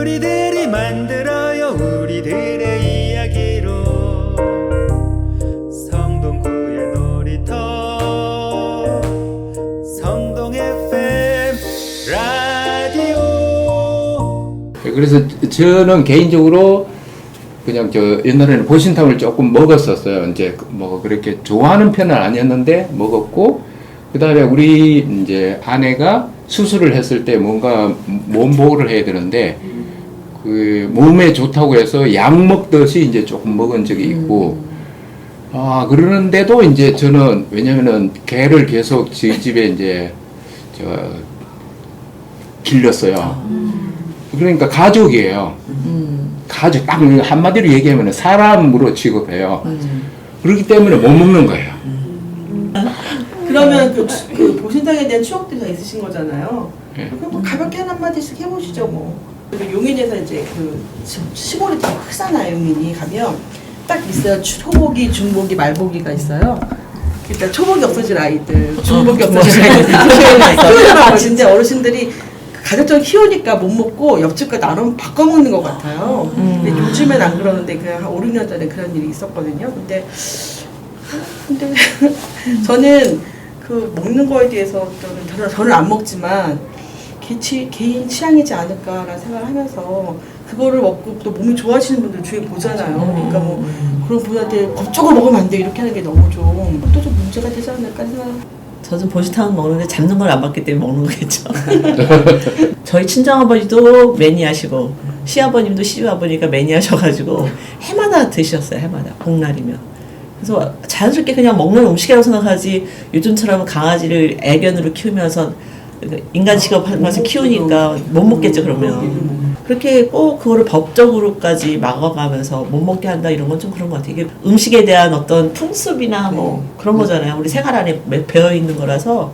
우리들이 만들어요 우리들의 이야기로 성동구의 놀이터 성동 FM 라디오. 그래서 저는 개인적으로 그냥 옛날에는 보신탕을 조금 먹었었어요. 이제 뭐 그렇게 좋아하는 편은 아니었는데 먹었고, 그 다음에 우리 이제 아내가 수술을 했을 때 뭔가 몸 보호를 해야 되는데 그 몸에 좋다고 해서 약 먹듯이 이제 조금 먹은 적이 있고, 그러는데도 이제 저는 왜냐면은 개를 계속 저희 집에 이제 길렀어요. 그러니까 가족이에요. 가족, 딱 한마디로 얘기하면 사람으로 취급해요. 그렇기 때문에 못 먹는 거예요. 그러면 그 보신탕에 대한 추억들이 있으신 거잖아요. 네. 그럼 뭐 가볍게 한 마디씩 해보시죠 뭐. 용인에서 이제 그 시골이 되게 크잖아요. 용인이 가면 딱 있어요. 초복이, 중복이, 말복이가 있어요. 일단 초복이 없어질 아이들, 중복이 없어질 아이들 키우느라고 진짜 어르신들이 가족적으로 키우니까 못 먹고 옆집과 나름 바꿔 먹는 것 같아요. 근데 요즘엔 안 그러는데 그냥 한 5, 6년 전에 그런 일이 있었거든요. 근데 저는 그 먹는 거에 대해서 저는 안 먹지만 개인 취향이지 않을까라는 생각을 하면서 그거를 먹고 또 몸이 좋아지는 분들 주위에 보잖아요. 그러니까 뭐 그런 분한테 법적으로 먹으면 안 돼 이렇게 하는 게 너무 좀 문제가 되지 않을까 생각. 저는 보신탕 먹는데 잡는 걸 안 봤기 때문에 먹는 거겠죠. 저희 친정아버지도 매니아시고 시아버님도 시아버니까 매니아셔가지고 해마다 드셨어요. 해마다 복날이면. 그래서 자연스럽게 그냥 먹는 음식이라고 생각하지 요즘처럼 강아지를 애견으로 키우면서 인간 취급하면서 키우니까 못 먹겠죠. 그러면 그렇게 꼭 그거를 법적으로까지 막아가면서 못 먹게 한다 이런 건 좀 그런 것 같아요. 이게 음식에 대한 어떤 풍습이나 뭐 그런 거잖아요. 우리 생활 안에 배어 있는 거라서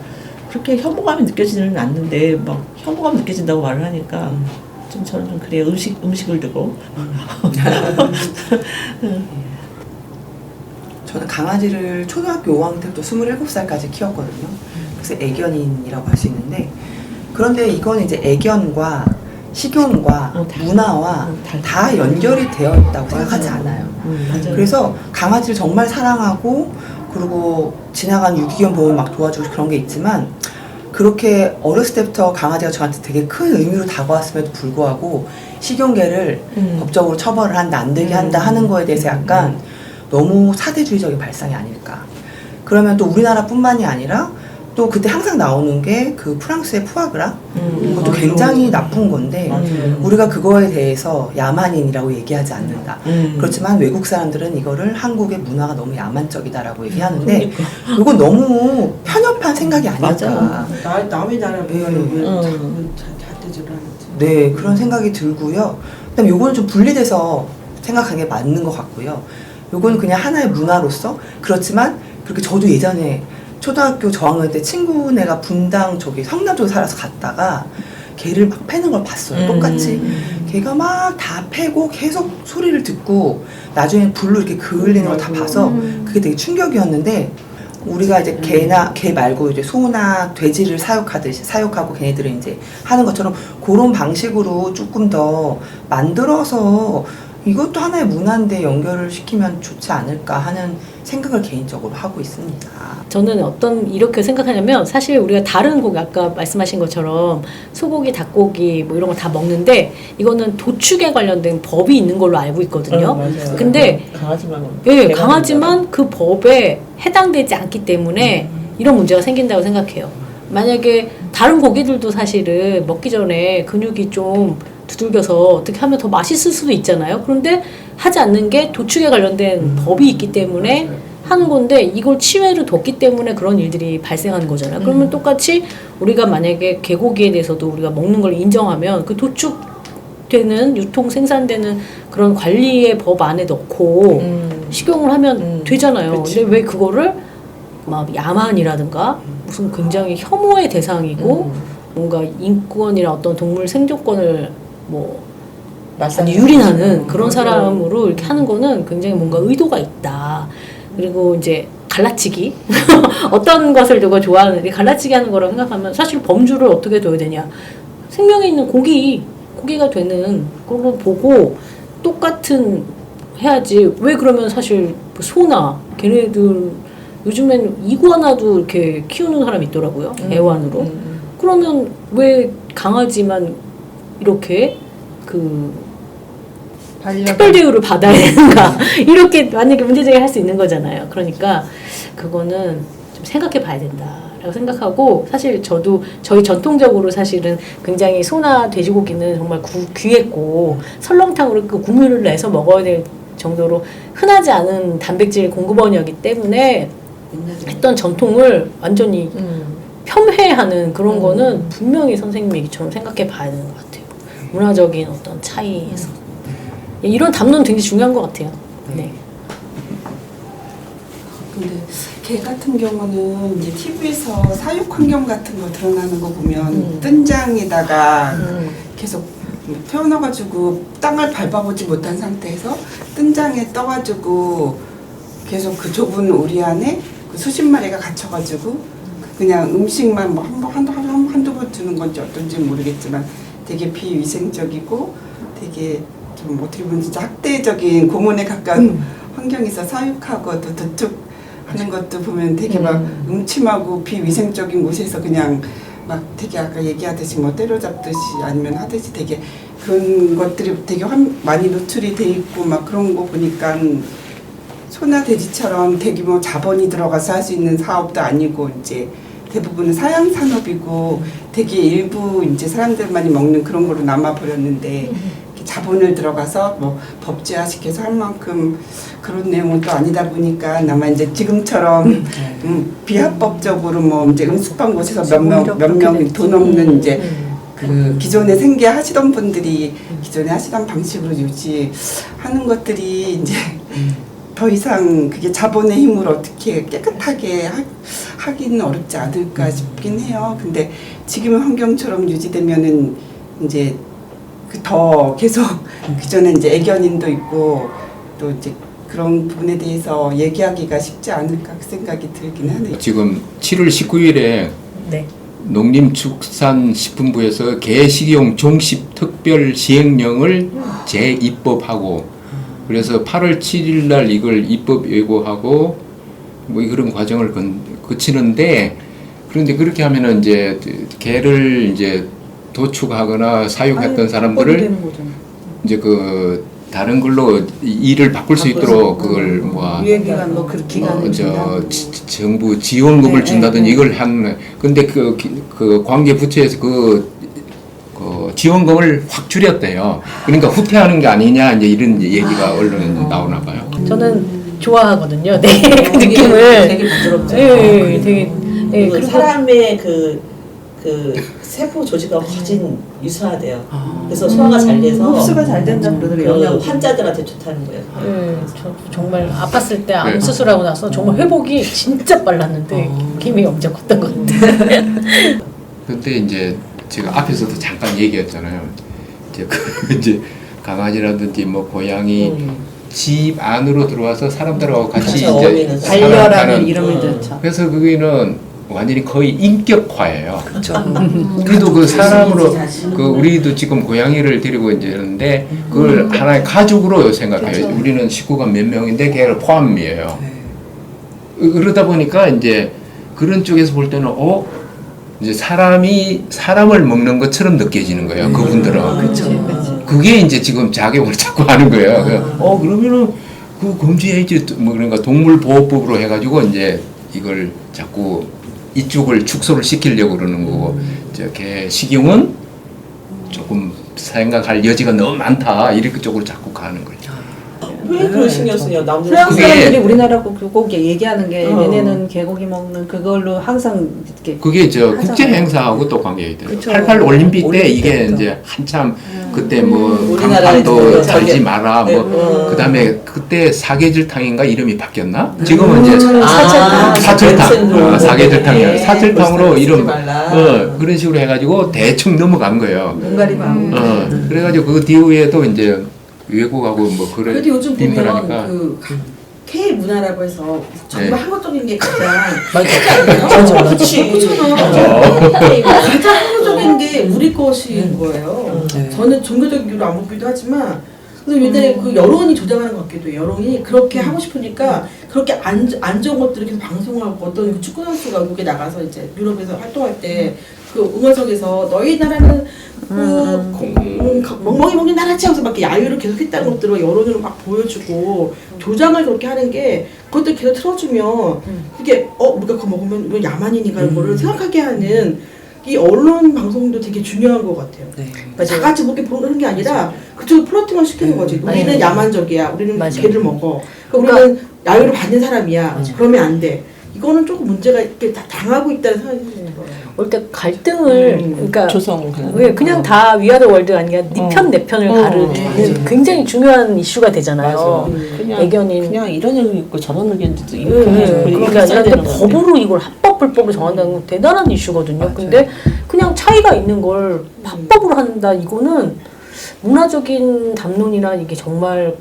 그렇게 혐오감이 느껴지지는 않는데 막 혐오감 느껴진다고 말을 하니까 좀 저는 좀 그래요. 음식을 두고. 저는 강아지를 초등학교 5학년 때부터 27살까지 키웠거든요. 그래서 애견인이라고 할 수 있는데, 그런데 이건 이제 애견과 식용과 문화와 다 연결이 되어 있다고 생각하지 않아요. 그래서 강아지를 정말 사랑하고 그리고 지나간 유기견 보호를 막 도와주고 그런 게 있지만, 그렇게 어렸을 때부터 강아지가 저한테 되게 큰 의미로 다가왔음에도 불구하고 식용개를 법적으로 처벌을 한다, 안 되게 한다 하는 거에 대해서 약간 너무 사대주의적인 발상이 아닐까. 그러면 또 우리나라뿐만이 아니라 또 그때 항상 나오는 게 그 프랑스의 푸아그라? 그것도 굉장히 나쁜 건데 우리가 그거에 대해서 야만인이라고 얘기하지 않는다. 그렇지만 외국 사람들은 이거를 한국의 문화가 너무 야만적이다라고 얘기하는데 이건 너무 편협한 생각이 아닐까. 남의 나라 문화를 왜 잣대질을 하는지. 네, 그런 생각이 들고요. 그다음에 요거는 좀 분리돼서 생각하는 게 맞는 것 같고요. 요건 그냥 하나의 문화로서 그렇지만 그렇게 저도 예전에 초등학교 저학년 때 친구네가 분당 성남 쪽에 살아서 갔다가 개를 막 패는 걸 봤어요. 똑같이 개가 막 다 패고 계속 소리를 듣고 나중에 불로 이렇게 그을리는 걸 다 봐서 그게 되게 충격이었는데, 우리가 이제 개 말고 이제 소나 돼지를 사육하고 걔네들은 이제 하는 것처럼 그런 방식으로 조금 더 만들어서 이것도 하나의 문화인데 연결을 시키면 좋지 않을까 하는 생각을 개인적으로 하고 있습니다. 저는 이렇게 생각하냐면, 사실 우리가 다른 고기, 아까 말씀하신 것처럼 소고기, 닭고기 뭐 이런 거 다 먹는데 이거는 도축에 관련된 법이 있는 걸로 알고 있거든요. 근데 강하지만 그 법에 해당되지 않기 때문에 이런 문제가 생긴다고 생각해요. 만약에 다른 고기들도 사실은 먹기 전에 근육이 좀 두들겨서 어떻게 하면 더 맛있을 수도 있잖아요. 그런데 하지 않는 게 도축에 관련된 법이 있기 때문에 하는 건데, 이걸 치외를 뒀기 때문에 그런 일들이 발생하는 거잖아요. 그러면 똑같이 우리가 만약에 개고기에 대해서도 우리가 먹는 걸 인정하면 그 도축되는 유통 생산되는 그런 관리의 법 안에 넣고 식용을 하면 되잖아요. 근데 왜 그거를 막 야만이라든가 무슨 굉장히 혐오의 대상이고 뭔가 인권이나 어떤 동물 생존권을 유린하는 그런 사람으로 이렇게 하는 거는 굉장히 뭔가 의도가 있다. 그리고 이제 갈라치기 어떤 것을 누가 좋아하는데 갈라치기 하는 거라고 생각하면 사실 범주를 어떻게 둬야 되냐. 생명이 있는 고기 고기가 되는 그런 거 보고 똑같은 해야지. 왜 그러면 사실 뭐 소나 걔네들 요즘엔 이구아나도 이렇게 키우는 사람이 있더라고요. 애완으로. 그러면 왜 강아지만 이렇게 그 특별 대우를 받아야 되는가? 이렇게 만약에 문제제기할 수 있는 거잖아요. 그러니까 그거는 좀 생각해 봐야 된다라고 생각하고, 사실 저도 저희 전통적으로 사실은 굉장히 소나 돼지고기는 정말 귀했고 설렁탕으로 그 국물을 내서 먹어야 될 정도로 흔하지 않은 단백질 공급원이었기 때문에 했던 전통을 완전히 폄훼하는 그런 거는 분명히 선생님 얘기처럼 생각해 봐야 되는 것 같아요. 문화적인 어떤 차이에서. 이런 담론 굉장히 중요한 것 같아요. 네. 근데 개 같은 경우는 이제 TV에서 사육 환경 같은 거 드러나는 거 보면 뜬장에다가 계속 태어나가지고 땅을 밟아보지 못한 상태에서 뜬장에 떠가지고 계속 그 좁은 우리 안에 그 수십 마리가 갇혀가지고 그냥 음식만 뭐 한두 번 주는 건지 어떤지 모르겠지만 되게 비위생적이고 되게 좀 어떻게 보면 진짜 학대적인 고문에 가까운 환경에서 사육하고 또 도축하는 것도 보면 되게 막 음침하고 비위생적인 곳에서 그냥 막 되게 아까 얘기하듯이 뭐 때려잡듯이 아니면 하듯이 되게 그런 것들이 되게 많이 노출이 돼 있고 막 그런 거 보니까 소나 돼지처럼 대규모 자본이 들어가서 할 수 있는 사업도 아니고 이제 대부분은 사양 산업이고 되게 일부 이제 사람들만이 먹는 그런 거로 남아 버렸는데 자본을 들어가서 뭐 법제화 시켜서 할 만큼 그런 내용은 또 아니다 보니까 아마 이제 지금처럼 비합법적으로 뭐 이제 음습한 곳에서 몇 명 돈 없는 이제 그 기존에 생계하시던 분들이 기존에 하시던 방식으로 유지하는 것들이 이제 더 이상 그게 자본의 힘으로 어떻게 깨끗하게 하기는 어렵지 않을까 싶긴 해요. 근데 지금의 환경처럼 유지되면은 이제 더 계속 그전에 이제 애견인도 있고 또 이제 그런 부분에 대해서 얘기하기가 쉽지 않을까 그 생각이 들긴 하네요. 지금 7월 19일에 네. 농림축산식품부에서 개 식용 종식 특별 시행령을 재입법하고, 그래서 8월 7일 날 이걸 입법 예고하고 뭐 그런 과정을 거치는데, 그런데 그렇게 하면은 이제 개를 이제 도축하거나 사육했던 사람들을 이제 그 다른 걸로 일을 바꿀 수 있도록 그걸 뭐 유예기간 뭐 그 기간을 정부 지원금을 준다든지 이걸 한. 근데 그 관계 부처에서 그 지원금을 확 줄였대요. 그러니까 후퇴하는 게 아니냐 이제 이런 얘기가 언론에 나오나 봐요. 저는 좋아하거든요. 네, 그 느낌을. 되게 부드럽죠. 네, 되게. 네, 그 그리고 사람의 그 세포 조직이 훨씬 유사하대요. 그래서 소화가 잘 돼서 흡수가 잘 된다 그러더라고요. 그 환자들한테 좋다는 거예요. 네, 저 정말 아팠을 때 암 수술하고 나서 정말 회복이 진짜 빨랐는데 힘이 엄청 컸던 것 같아요. 근데 이제 제가 앞에서도 잠깐 얘기했잖아요. 이제 강아지라든지 뭐 고양이 집 안으로 들어와서 사람들하고 같이 이제 반려라는 이름을 듣죠. 그래서 거기는 완전히 거의 인격화예요. 그렇죠. 우리도 그 사람으로 그 우리도 지금 고양이를 데리고 이제 있는데 그걸 하나의 가족으로 생각해요. 그렇죠. 우리는 식구가 몇 명인데 걔를 포함이에요. 그러다 보니까 이제 그런 쪽에서 볼 때는 이제 사람이 사람을 먹는 것처럼 느껴지는 거예요. 그분들은. 그렇죠. 그게 이제 지금 작용을 자꾸 하는 거예요. 그러면은 그 금지해야지 뭐 그러니까 동물보호법으로 해가지고 이제 이걸 자꾸 이쪽을 축소를 시키려고 그러는 거고, 개 식용은 조금 생각할 여지가 너무 많다 이렇게 쪽으로 자꾸 가는 거죠. 왜 그걸 신경 쓰냐? 서양 사람들이 우리나라 꼭 얘기하는 게 얘네는 개고기 먹는 그걸로 항상 이렇게 그게 국제 행사하고 또 관계가 있대요. 그쵸. 88 올림픽 때 올림픽 이게 때부터. 이제 한참 그때 뭐 우리나라에 강판도 들어가서 달지 마라 뭐 그다음에 그때 사계절탕인가 이름이 바뀌었나? 지금은 이제 사철탕 사계절탕이야. 사철탕으로 이름 그런 식으로 해가지고 대충 넘어간 거예요. 눈가리만. 그래가지고 그 뒤에도 이제 외국하고 뭐 그런 그래도 요즘 보면 인터하니까 그 K 문화라고 해서 정말 한국적인 게 가장 맞아. 그렇지. 가장 한국적인 게 우리 것인 거예요. 저는 종교적 이유로 안 먹기도 하지만 근데 옛날에 그 여론이 조장하는 것 같기도 해요. 여론이 그렇게 하고 싶으니까 그렇게 안 좋은 것들을 계속 방송하고 어떤 그 축구 선수가 외국에 나가서 이제 유럽에서 활동할 때 그 응원석에서 너희 나라는 멍멍이 먹는 나라지 하면서 막 야유를 계속 했다는 것들을 여론으로 막 보여주고 조장을 그렇게 하는 게 그것들 계속 틀어주면 이게 우리가 그거 먹으면 이건 야만인인가 이거를 생각하게 하는 이 언론 방송도 되게 중요한 것 같아요. 네. 그러니까 다 같이 먹게 보는 게 아니라 그쪽을 플러팅을 시키는 거지. 우리는 야만적이야. 우리는 개를 먹어. 그러니까 우리는 야유를 받는 사람이야. 그러면 안 돼. 이거는 조금 문제가 이렇게 다 당하고 있다는 생각이 드는 거예요. 올 때 갈등을 그러니까 조성 왜 그냥 다 위아더 월드가 아니라 네 편 내 편을 가르는 굉장히 중요한 이슈가 되잖아요. 애견인 그냥 이런 의견 있고 저런 의견도 있고 그러니까 근데 법으로 이걸 합법 불법을 정한다는 건 대단한 이슈거든요. 근데 그냥 차이가 있는 걸 합법으로 한다 이거는 문화적인 담론이나 이게 정말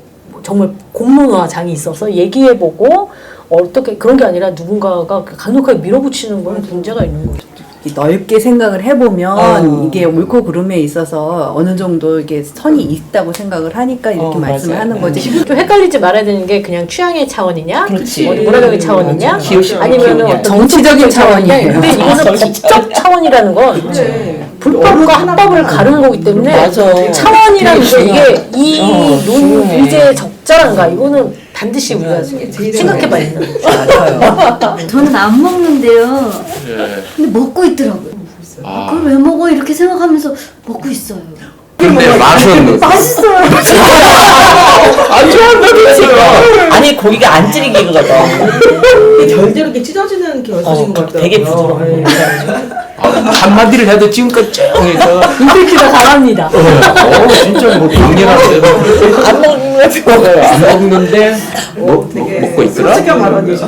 공론화장이 있어서 얘기해보고 어떻게 그런 게 아니라 누군가가 강력하게 밀어붙이는 건 문제가 있는 거죠. 넓게 생각을 해보면 이게 옳고 그름에 있어서 어느 정도 이게 선이 있다고 생각을 하니까 이렇게 말씀을 맞아요. 하는 거지. 좀 헷갈리지 말아야 되는 게 그냥 취향의 차원이냐, 그렇지. 문화적인 차원이냐, 기호식. 아니면 어떤 정치적인 차원이에요. 근데 이거는 법적 차원이라는 건 네. 불법과 합법을 가르는 거기 때문에 맞아. 차원이라는 게 중요해. 이게 논의제 적절한가 이거는 반드시 우리가 생각해봐야 된다. 저는 안 먹는데요. 예. 근데 먹고 있더라고요. 아. 그걸 왜 먹어? 이렇게 생각하면서 먹고 있어요. 근데 맛은 맛있어요. 안 좋아한다면서요. 아니 고기가 안 질기거든. 이게 결대로 이렇게 찢어지는 게 어떠신 것 같아요. 되게 부드러워. 한마디를 해도 지금껏 쭉 해서 인테키가 잘합니다. 진짜 뭐 당연하세요. 안 먹는 거 안 먹는데 먹고 있더라. 솔직한 발언이죠.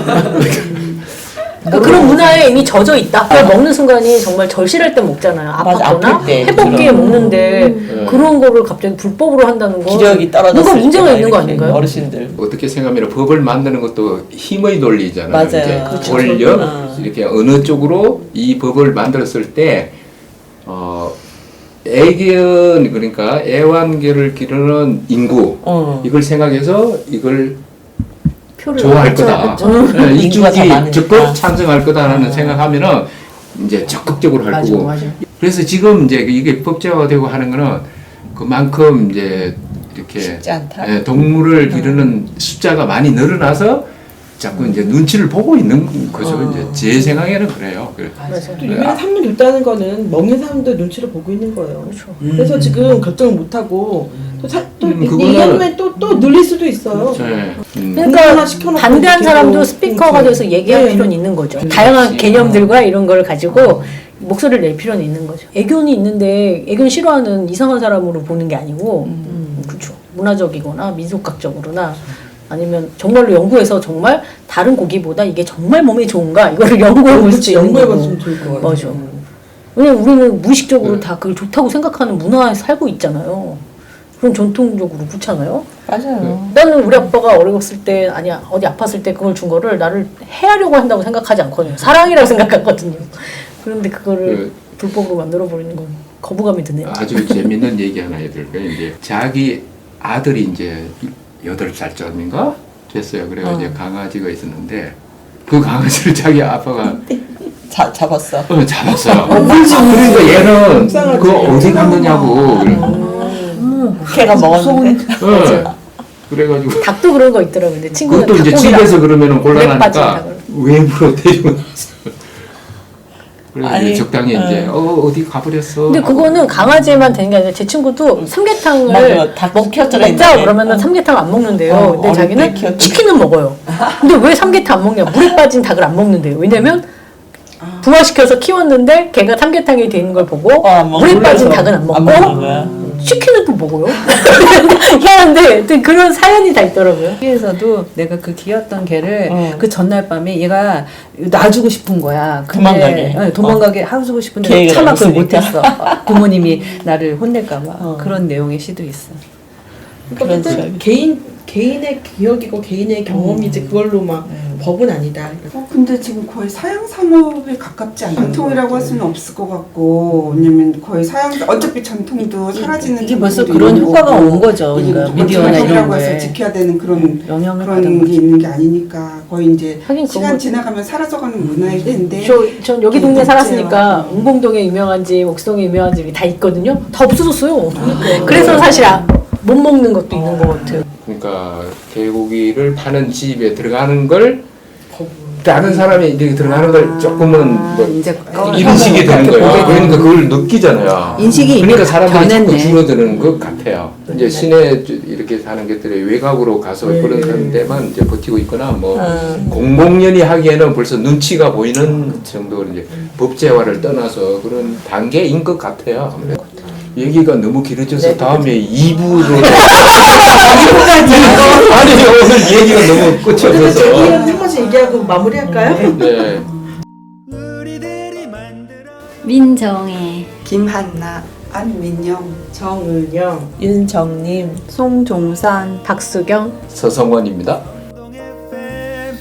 그러니까 그런 문화에 이미 젖어 있다. 그냥 먹는 순간이 정말 절실할 때 먹잖아요. 맞아, 아팠거나 아플 때. 회복기에 먹는데 그런 거를 갑자기 불법으로 한다는 건 기력이 떨어졌을 뭔가 문제가 때나 있는 거 이렇게 아닌가요? 어르신들. 어떻게 생각하면 법을 만드는 것도 힘의 논리잖아요. 맞아요. 이제 그렇죠. 권력 이렇게 어느 쪽으로 이 법을 만들었을 때 애견 그러니까 애완견을 기르는 인구 이걸 생각해서 이걸 좋아할 거다. 네, 인구가 더 이쪽이 많으니까. 적극 찬성할 거다라는 생각하면 이제 적극적으로 할 거고. 그래서 지금 이제 이게 법제화되고 하는 거는 그만큼 이제 이렇게 쉽지 않다. 예, 동물을 기르는 숫자가 많이 늘어나서 자꾸 이제 눈치를 보고 있는 거죠. 이제 제 생각에는 그래요. 또 유명한 3년 됐다는 거는 먹는 사람도 눈치를 보고 있는 거예요. 그래서 지금 결정을 못 하고 또 얘기하면 또 늘릴 수도 있어요. 네. 그러니까 시켜놓고 반대한 이렇게 사람도 또 스피커가 이렇게. 돼서 얘기할 네. 필요는 있는 거죠. 다양한 개념들과 이런 걸 가지고 목소리를 낼 필요는 있는 거죠. 애견이 있는데 애견 싫어하는 이상한 사람으로 보는 게 아니고 그렇죠. 문화적이거나 민속학적으로나 아니면 정말로 연구해서 정말 다른 고기보다 이게 정말 몸에 좋은가 이거를 연구해 볼 수 있는 거고. 연구해봤으면 좋을 것 같아요. 맞아. 왜냐면 우리는 무의식적으로 다 그걸 좋다고 생각하는 문화에 살고 있잖아요. 그럼 전통적으로 그렇잖아요. 맞아요. 나는 우리 아빠가 어렸을 때 아니야 어디 아팠을 때 그걸 준 거를 나를 해하려고 한다고 생각하지 않거든요. 사랑이라고 생각하거든요. 그런데 그거를 불법으로 만들어 버리는 건 거부감이 드네요. 아주 재밌는 얘기 하나 해드릴까요? 이제 자기 아들이 이제 8살쯤인가 됐어요. 그래가지고 강아지가 있었는데 그 강아지를 자기 아빠가 잡았어. 잡았어요. 그러니까 얘는 그거 어디 갔느냐고. 걔가 먹었는데. 그래가지고 닭도 그런 거 있더라고요. 근데 친구는 그것도 이제 닭고기랑 집에서 그러면은 물에 빠진 곤란하니까 닭을. 외부로 데리고 나왔어요. 그래서 아니, 적당히 이제 어디 가버렸어. 근데 그거는 강아지에만 되는 게 아니라 제 친구도 삼계탕을 맞아요. 닭 키웠잖아요, 먹자 옛날에. 그러면은 삼계탕 안 먹는데요. 근데 어릴 자기는 때 키웠던 치킨은 먹어요. 근데 왜 삼계탕 안 먹냐? 물에 빠진 닭을 안 먹는데요. 왜냐면 부화시켜서 키웠는데 걔가 삼계탕이 되는 걸 보고 안 먹어. 물에 빠진 몰라서 닭은 안 먹고 안 먹는 거야. 치킨은 또 먹어요. 희한한데 하여튼 그런 사연이 다 있더라고요. 여기에서도 내가 그 귀였던 개를 그 전날 밤에 얘가 놔주고 싶은 거야. 근데, 도망가게. 도망가게 하고 싶은데 계획을 차마 그걸 없으니까. 못했어. 부모님이 나를 혼낼까봐 그런 내용의 시도 있어. 어쨌든 개인의 기억이고 개인의 경험이지 그걸로 막 법은 아니다. 근데 지금 거의 사양 산업에 가깝지 않아요. 전통이라고 할 수는 없을 것 같고, 왜냐면 거의 어차피 전통도 사라지는 이게 벌써 부분도 그런 있는 효과가 거고, 온 거죠. 이게 그러니까 무조건 미디어나 이런 전통이라고 해서 거에 지켜야 되는 그런 영향을 받은 그런 게 거지. 있는 게 아니니까 거의 이제 하긴 시간 그건 지나가면 사라져가는 문화일 텐데. 전 여기 동네 이게 살았으니까 문제야. 웅봉동에 유명한 집, 옥수동에 유명한 집이 다 있거든요. 다 없어졌어요. 그러니까. 그래서 사실 못 먹는 것도 있는 것 같아요. 그러니까 개고기를 파는 집에 들어가는 걸 다른 사람이 이렇게 들어가는 걸 조금은 뭐 이제 인식이 되는 거예요. 그러니까 그걸 느끼잖아요. 인식이 그러니까 사람들이 자꾸 변했네. 줄어드는 것 같아요. 이제 시내 이렇게 사는 것들이 외곽으로 가서 그런 데만 이제 버티고 있거나 뭐 공공연히 하기에는 벌써 눈치가 보이는 정도로 이제 법제화를 떠나서 그런 단계인 것 같아요. 아무래도. 얘기가 너무 길어져서 다음에 2부로 아니 오늘 얘기가 너무 끝이 오늘은 없어서 저기 한 번씩 얘기하고 마무리할까요? 네. 우리들이 만들어 민정의 김한나, 안민영, 정은영, 윤정님, 송종산, 박수경 서성원입니다. 성동 FM